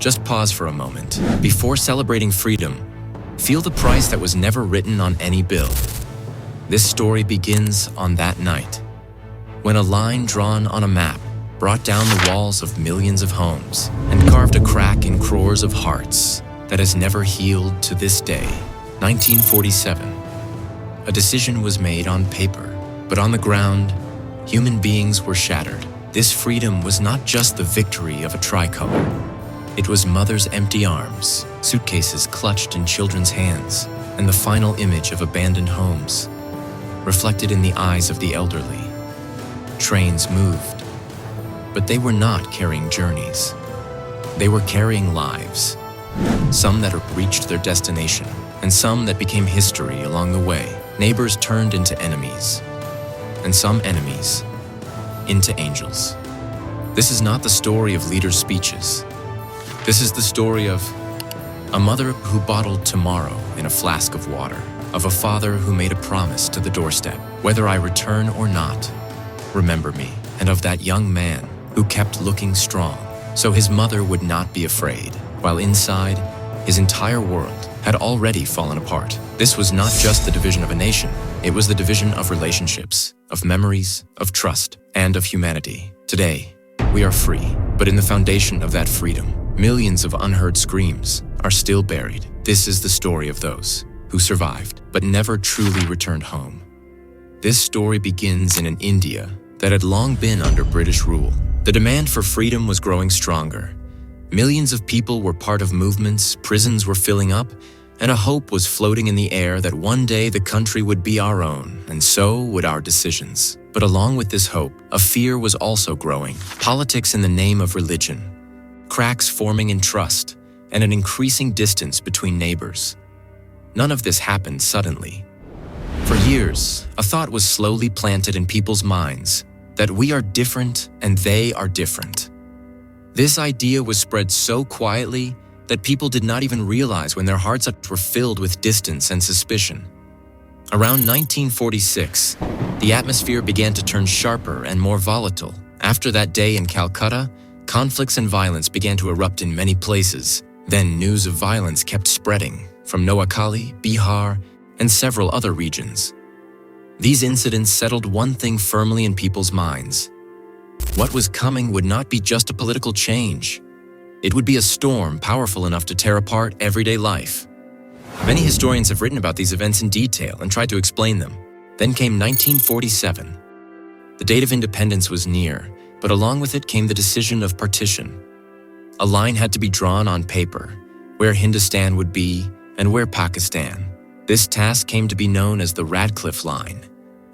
Just pause for a moment. Before celebrating freedom, feel the price that was never written on any bill. This story begins on that night, when a line drawn on a map brought down the walls of millions of homes and carved a crack in crores of hearts that has never healed to this day. 1947. A decision was made on paper, but on the ground, human beings were shattered. This freedom was not just the victory of a tricolor. It was mothers' empty arms, suitcases clutched in children's hands, and the final image of abandoned homes, reflected in the eyes of the elderly. Trains moved, but they were not carrying journeys. They were carrying lives, some that reached their destination, and some that became history along the way. Neighbors turned into enemies, and some enemies into angels. This is not the story of leaders' speeches. This is the story of a mother who bottled tomorrow in a flask of water, of a father who made a promise to the doorstep, whether I return or not, remember me, and of that young man who kept looking strong so his mother would not be afraid, while inside, his entire world had already fallen apart. This was not just the division of a nation, it was the division of relationships, of memories, of trust, and of humanity. Today, we are free, but in the foundation of that freedom, millions of unheard screams are still buried. This is the story of those who survived, but never truly returned home. This story begins in an India that had long been under British rule. The demand for freedom was growing stronger. Millions of people were part of movements, prisons were filling up, and a hope was floating in the air that one day the country would be our own, and so would our decisions. But along with this hope, a fear was also growing. Politics in the name of religion, cracks forming in trust, and an increasing distance between neighbors. None of this happened suddenly. For years, a thought was slowly planted in people's minds that we are different and they are different. This idea was spread so quietly that people did not even realize when their hearts were filled with distance and suspicion. Around 1946, the atmosphere began to turn sharper and more volatile. After that day in Calcutta, conflicts and violence began to erupt in many places. Then news of violence kept spreading from Noakhali, Bihar, and several other regions. These incidents settled one thing firmly in people's minds. What was coming would not be just a political change. It would be a storm powerful enough to tear apart everyday life. Many historians have written about these events in detail and tried to explain them. Then came 1947. The date of independence was near, but along with it came the decision of partition. A line had to be drawn on paper, where Hindustan would be and where Pakistan. This task came to be known as the Radcliffe Line,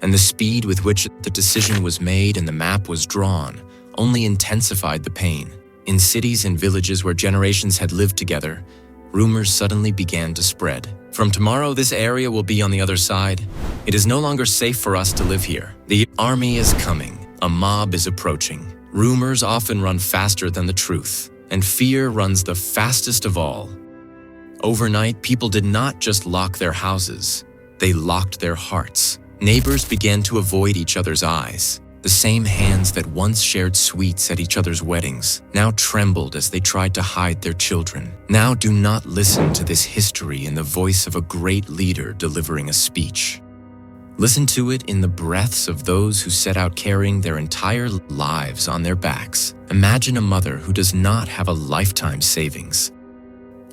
and the speed with which the decision was made and the map was drawn only intensified the pain. In cities and villages where generations had lived together, rumors suddenly began to spread. From tomorrow, this area will be on the other side. It is no longer safe for us to live here. The army is coming. A mob is approaching. Rumors often run faster than the truth, and fear runs the fastest of all. Overnight, people did not just lock their houses, they locked their hearts. Neighbors began to avoid each other's eyes. The same hands that once shared sweets at each other's weddings now trembled as they tried to hide their children. Now do not listen to this history in the voice of a great leader delivering a speech. Listen to it in the breaths of those who set out carrying their entire lives on their backs. Imagine a mother who does not have a lifetime savings.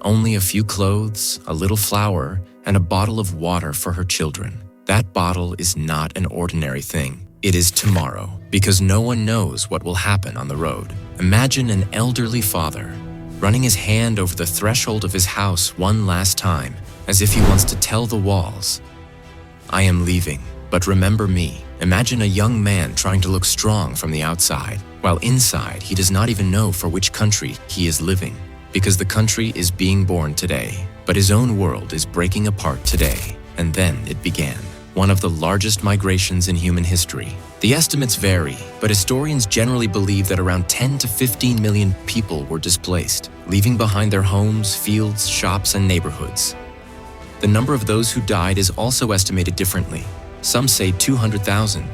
Only a few clothes, a little flour, and a bottle of water for her children. That bottle is not an ordinary thing. It is tomorrow, because no one knows what will happen on the road. Imagine an elderly father running his hand over the threshold of his house one last time, as if he wants to tell the walls, I am leaving, but remember me. Imagine a young man trying to look strong from the outside, while inside he does not even know for which country he is living, because the country is being born today, but his own world is breaking apart today. And then it began. One of the largest migrations in human history. The estimates vary, but historians generally believe that around 10 to 15 million people were displaced, leaving behind their homes, fields, shops, and neighborhoods. The number of those who died is also estimated differently. Some say 200,000,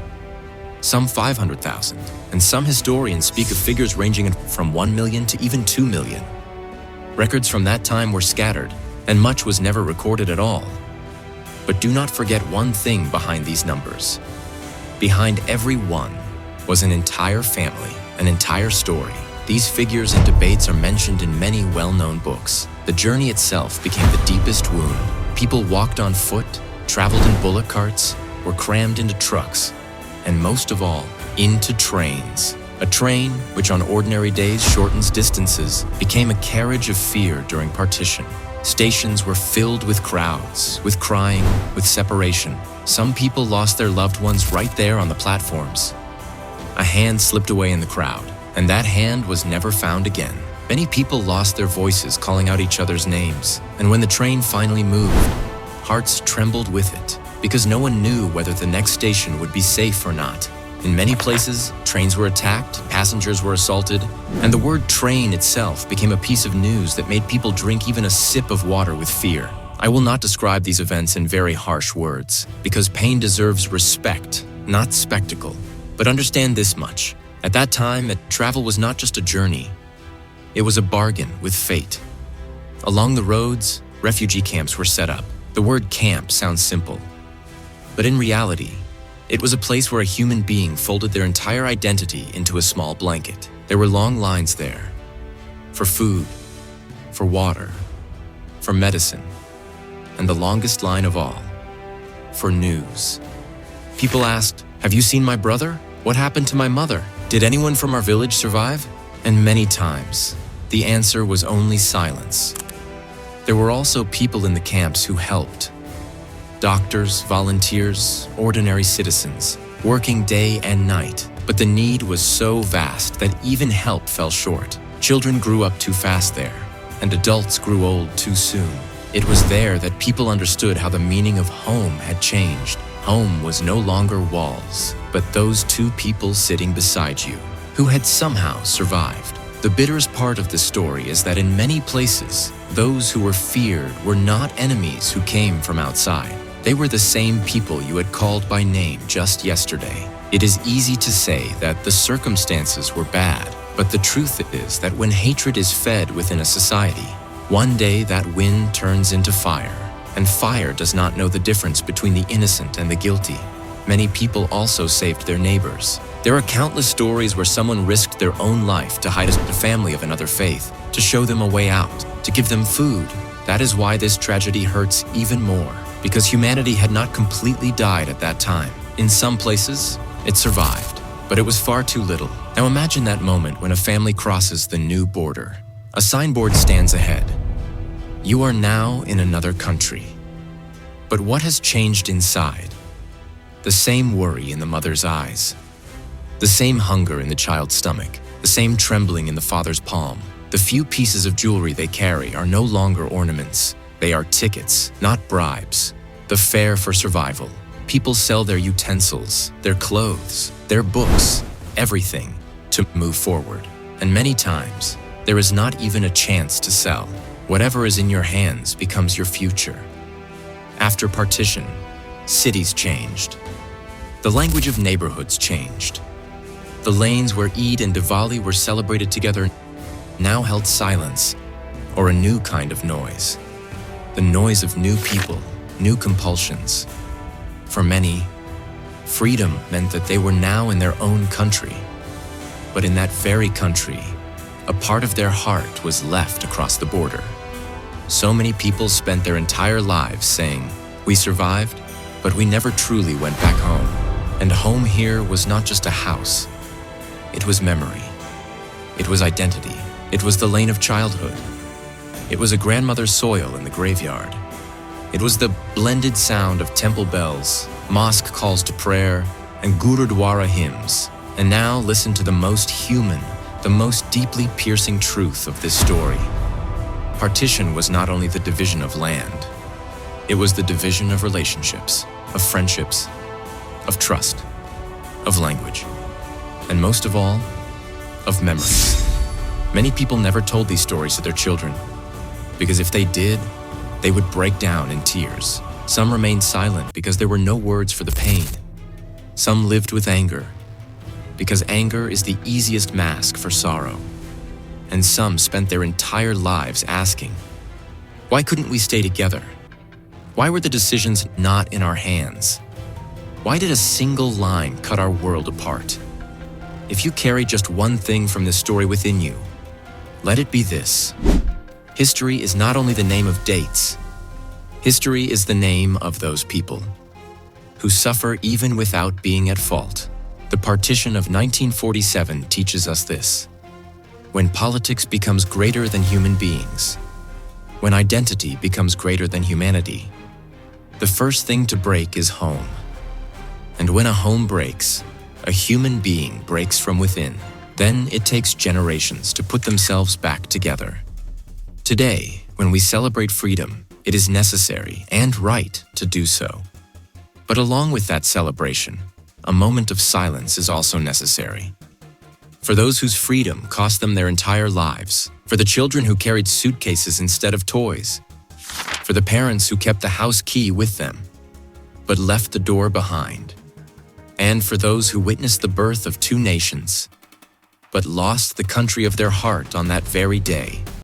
some 500,000, and some historians speak of figures ranging from 1 million to even 2 million. Records from that time were scattered, and much was never recorded at all. But do not forget one thing behind these numbers. Behind every one was an entire family, an entire story. These figures and debates are mentioned in many well-known books. The journey itself became the deepest wound. People walked on foot, traveled in bullock carts, were crammed into trucks, and most of all, into trains. A train, which on ordinary days shortens distances, became a carriage of fear during partition. Stations were filled with crowds, with crying, with separation. Some people lost their loved ones right there on the platforms. A hand slipped away in the crowd, and that hand was never found again. Many people lost their voices calling out each other's names, and when the train finally moved, hearts trembled with it, because no one knew whether the next station would be safe or not. In many places, trains were attacked, passengers were assaulted, and the word train itself became a piece of news that made people drink even a sip of water with fear. I will not describe these events in very harsh words, because pain deserves respect, not spectacle. But understand this much. At that time, travel was not just a journey. It was a bargain with fate. Along the roads, refugee camps were set up. The word camp sounds simple, but in reality, it was a place where a human being folded their entire identity into a small blanket. There were long lines there, for food, for water, for medicine, and the longest line of all, for news. People asked, "Have you seen my brother? What happened to my mother? Did anyone from our village survive?" And many times, the answer was only silence. There were also people in the camps who helped. Doctors, volunteers, ordinary citizens, working day and night. But the need was so vast that even help fell short. Children grew up too fast there, and adults grew old too soon. It was there that people understood how the meaning of home had changed. Home was no longer walls, but those two people sitting beside you, who had somehow survived. The bitterest part of this story is that in many places, those who were feared were not enemies who came from outside. They were the same people you had called by name just yesterday. It is easy to say that the circumstances were bad, but the truth is that when hatred is fed within a society, one day that wind turns into fire, and fire does not know the difference between the innocent and the guilty. Many people also saved their neighbors. There are countless stories where someone risked their own life to hide a family of another faith, to show them a way out, to give them food. That is why this tragedy hurts even more, because humanity had not completely died at that time. In some places, it survived, but it was far too little. Now imagine that moment when a family crosses the new border. A signboard stands ahead. You are now in another country. But what has changed inside? The same worry in the mother's eyes, the same hunger in the child's stomach, the same trembling in the father's palm. The few pieces of jewelry they carry are no longer ornaments. They are tickets, not bribes. The fare for survival. People sell their utensils, their clothes, their books, everything to move forward. And many times, there is not even a chance to sell. Whatever is in your hands becomes your future. After partition, cities changed. The language of neighborhoods changed. The lanes where Eid and Diwali were celebrated together now held silence, or a new kind of noise. The noise of new people, new compulsions. For many, freedom meant that they were now in their own country. But in that very country, a part of their heart was left across the border. So many people spent their entire lives saying, "We survived, but we never truly went back home." And home here was not just a house. It was memory. It was identity. It was the lane of childhood. It was a grandmother's soil in the graveyard. It was the blended sound of temple bells, mosque calls to prayer, and Gurudwara hymns. And now listen to the most human, the most deeply piercing truth of this story. Partition was not only the division of land, it was the division of relationships, of friendships, of trust, of language, and most of all, of memories. Many people never told these stories to their children, because if they did, they would break down in tears. Some remained silent because there were no words for the pain. Some lived with anger, because anger is the easiest mask for sorrow. and some spent their entire lives asking, why couldn't we stay together? Why were the decisions not in our hands? Why did a single line cut our world apart? If you carry just one thing from this story within you, let it be this. History is not only the name of dates. History is the name of those people who suffer even without being at fault. The Partition of 1947 teaches us this. When politics becomes greater than human beings, when identity becomes greater than humanity, the first thing to break is home. And when a home breaks, a human being breaks from within. Then it takes generations to put themselves back together. Today, when we celebrate freedom, it is necessary and right to do so. But along with that celebration, a moment of silence is also necessary. For those whose freedom cost them their entire lives, for the children who carried suitcases instead of toys, for the parents who kept the house key with them, but left the door behind, and for those who witnessed the birth of two nations, but lost the country of their heart on that very day.